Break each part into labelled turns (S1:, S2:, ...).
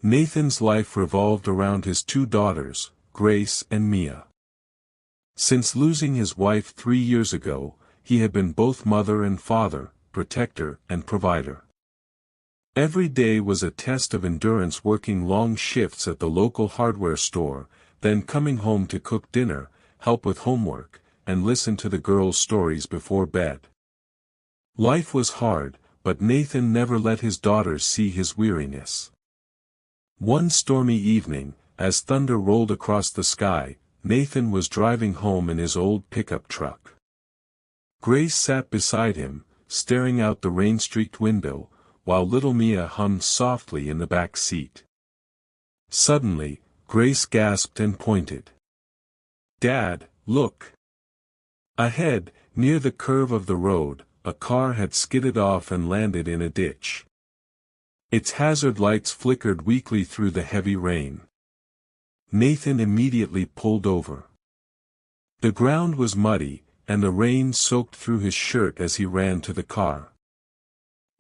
S1: Nathan's life revolved around his two daughters, Grace and Mia. Since losing his wife 3 years ago, he had been both mother and father, protector and provider. Every day was a test of endurance, working long shifts at the local hardware store, then coming home to cook dinner, help with homework, and listen to the girls' stories before bed. Life was hard, but Nathan never let his daughters see his weariness. One stormy evening, as thunder rolled across the sky, Nathan was driving home in his old pickup truck. Grace sat beside him, staring out the rain-streaked window, while little Mia hummed softly in the back seat. Suddenly, Grace gasped and pointed. "Dad, look!" Ahead, near the curve of the road, a car had skidded off and landed in a ditch. Its hazard lights flickered weakly through the heavy rain. Nathan immediately pulled over. The ground was muddy, and the rain soaked through his shirt as he ran to the car.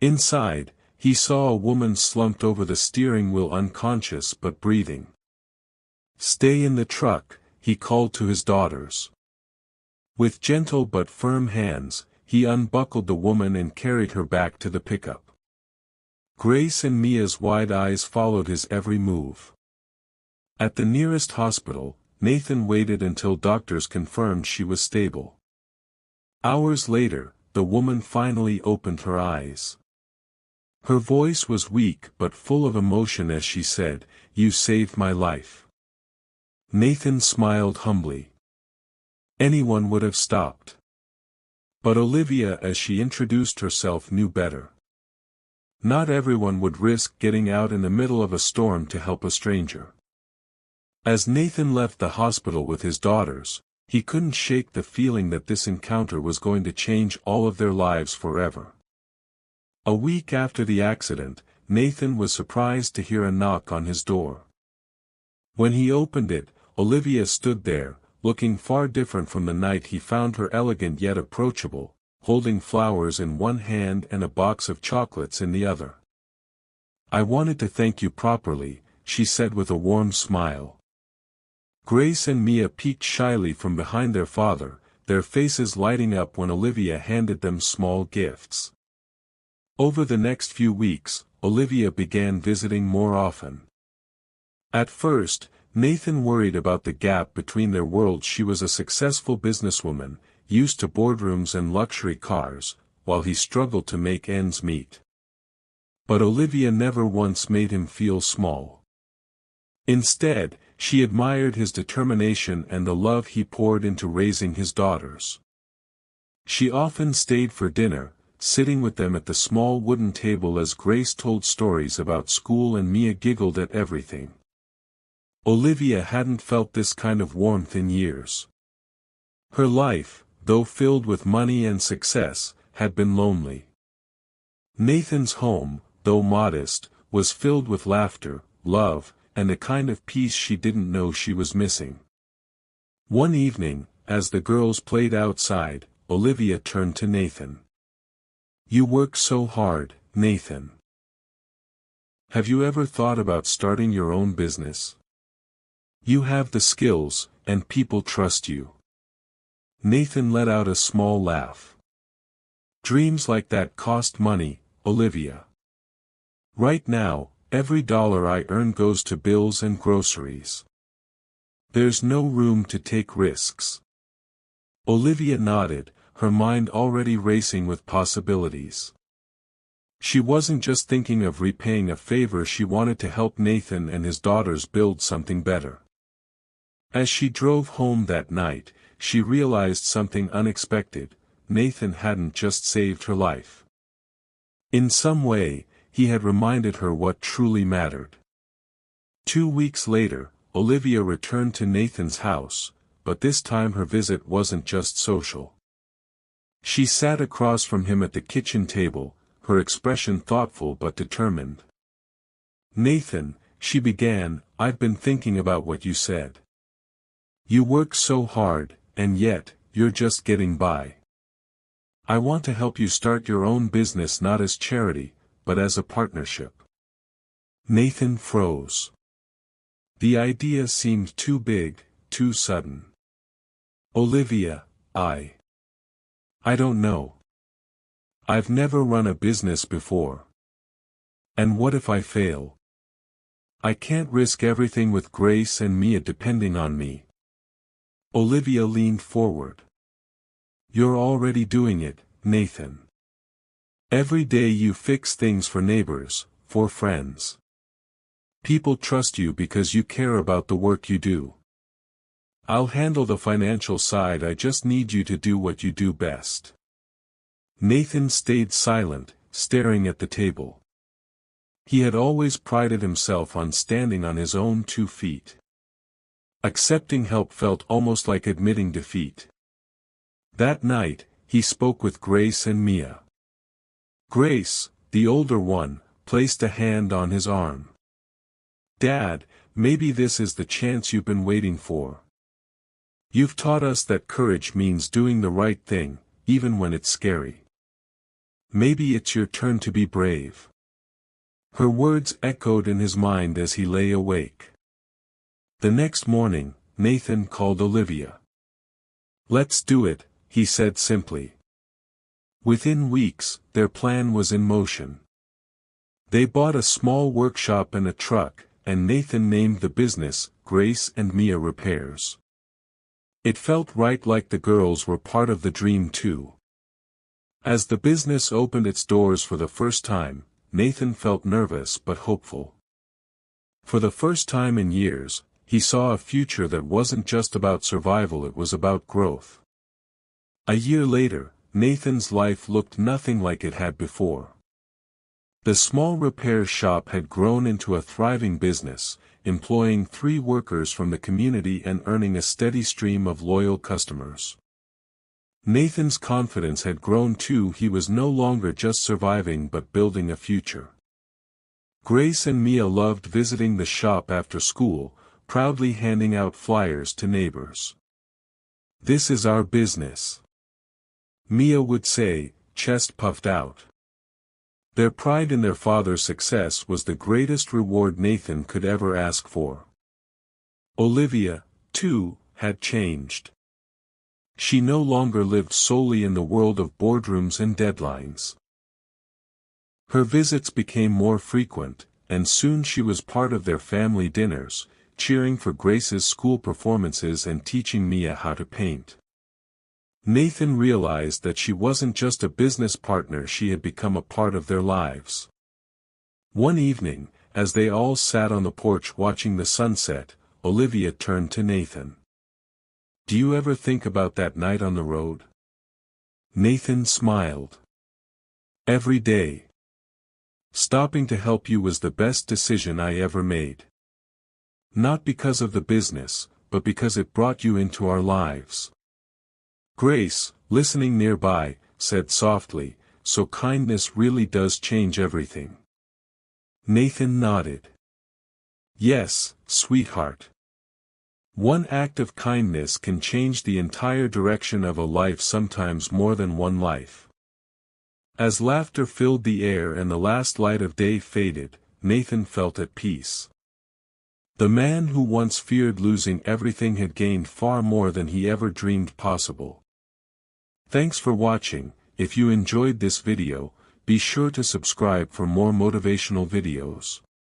S1: Inside, he saw a woman slumped over the steering wheel, unconscious but breathing. "Stay in the truck," he called to his daughters. With gentle but firm hands, he unbuckled the woman and carried her back to the pickup. Grace and Mia's wide eyes followed his every move. At the nearest hospital, Nathan waited until doctors confirmed she was stable. Hours later, the woman finally opened her eyes. Her voice was weak but full of emotion as she said, "You saved my life." Nathan smiled humbly. Anyone would have stopped. But Olivia, as she introduced herself, knew better. Not everyone would risk getting out in the middle of a storm to help a stranger. As Nathan left the hospital with his daughters, he couldn't shake the feeling that this encounter was going to change all of their lives forever. A week after the accident, Nathan was surprised to hear a knock on his door. When he opened it, Olivia stood there, looking far different from the night he found her, elegant yet approachable, holding flowers in one hand and a box of chocolates in the other. "I wanted to thank you properly," she said with a warm smile. Grace and Mia peeked shyly from behind their father, their faces lighting up when Olivia handed them small gifts. Over the next few weeks, Olivia began visiting more often. At first, Nathan worried about the gap between their worlds. She was a successful businesswoman, used to boardrooms and luxury cars, while he struggled to make ends meet. But Olivia never once made him feel small. Instead, she admired his determination and the love he poured into raising his daughters. She often stayed for dinner, sitting with them at the small wooden table as Grace told stories about school and Mia giggled at everything. Olivia hadn't felt this kind of warmth in years. Her life, though filled with money and success, had been lonely. Nathan's home, though modest, was filled with laughter, love, and a kind of peace she didn't know she was missing. One evening, as the girls played outside, Olivia turned to Nathan. "You work so hard, Nathan. Have you ever thought about starting your own business? You have the skills, and people trust you." Nathan let out a small laugh. "Dreams like that cost money, Olivia. Right now, every dollar I earn goes to bills and groceries. There's no room to take risks." Olivia nodded, her mind already racing with possibilities. She wasn't just thinking of repaying a favor, she wanted to help Nathan and his daughters build something better. As she drove home that night, she realized something unexpected: Nathan hadn't just saved her life. In some way, he had reminded her what truly mattered. 2 weeks later, Olivia returned to Nathan's house, but this time her visit wasn't just social. She sat across from him at the kitchen table, her expression thoughtful but determined. "Nathan," she began, "I've been thinking about what you said. You work so hard, and yet, you're just getting by. I want to help you start your own business, not as charity, but as a partnership." Nathan froze. The idea seemed too big, too sudden. Olivia, I don't know. I've never run a business before. And what if I fail? I can't risk everything with Grace and Mia depending on me. Olivia leaned forward. You're already doing it, Nathan. Every day you fix things for neighbors, for friends. People trust you because you care about the work you do. I'll handle the financial side, I just need you to do what you do best. Nathan stayed silent, staring at the table. He had always prided himself on standing on his own 2 feet. Accepting help felt almost like admitting defeat. That night, he spoke with Grace and Mia. Grace, the older one, placed a hand on his arm. Dad, maybe this is the chance you've been waiting for. You've taught us that courage means doing the right thing, even when it's scary. Maybe it's your turn to be brave. Her words echoed in his mind as he lay awake. The next morning, Nathan called Olivia. Let's do it, he said simply. Within weeks, their plan was in motion. They bought a small workshop and a truck, and Nathan named the business, Grace and Mia Repairs. It felt right, like the girls were part of the dream too. As the business opened its doors for the first time, Nathan felt nervous but hopeful. For the first time in years, he saw a future that wasn't just about survival, it was about growth. A year later, Nathan's life looked nothing like it had before. The small repair shop had grown into a thriving business, employing 3 workers from the community and earning a steady stream of loyal customers. Nathan's confidence had grown too, he was no longer just surviving but building a future. Grace and Mia loved visiting the shop after school, proudly handing out flyers to neighbors. This is our business, Mia would say, chest puffed out. Their pride in their father's success was the greatest reward Nathan could ever ask for. Olivia, too, had changed. She no longer lived solely in the world of boardrooms and deadlines. Her visits became more frequent, and soon she was part of their family dinners, cheering for Grace's school performances and teaching Mia how to paint. Nathan realized that she wasn't just a business partner, she had become a part of their lives. One evening, as they all sat on the porch watching the sunset, Olivia turned to Nathan. Do you ever think about that night on the road? Nathan smiled. Every day. Stopping to help you was the best decision I ever made. Not because of the business, but because it brought you into our lives. Grace, listening nearby, said softly, so kindness really does change everything. Nathan nodded. Yes, sweetheart. One act of kindness can change the entire direction of a life, sometimes more than one life. As laughter filled the air and the last light of day faded, Nathan felt at peace. The man who once feared losing everything had gained far more than he ever dreamed possible. Thanks for watching. If you enjoyed this video, be sure to subscribe for more motivational videos.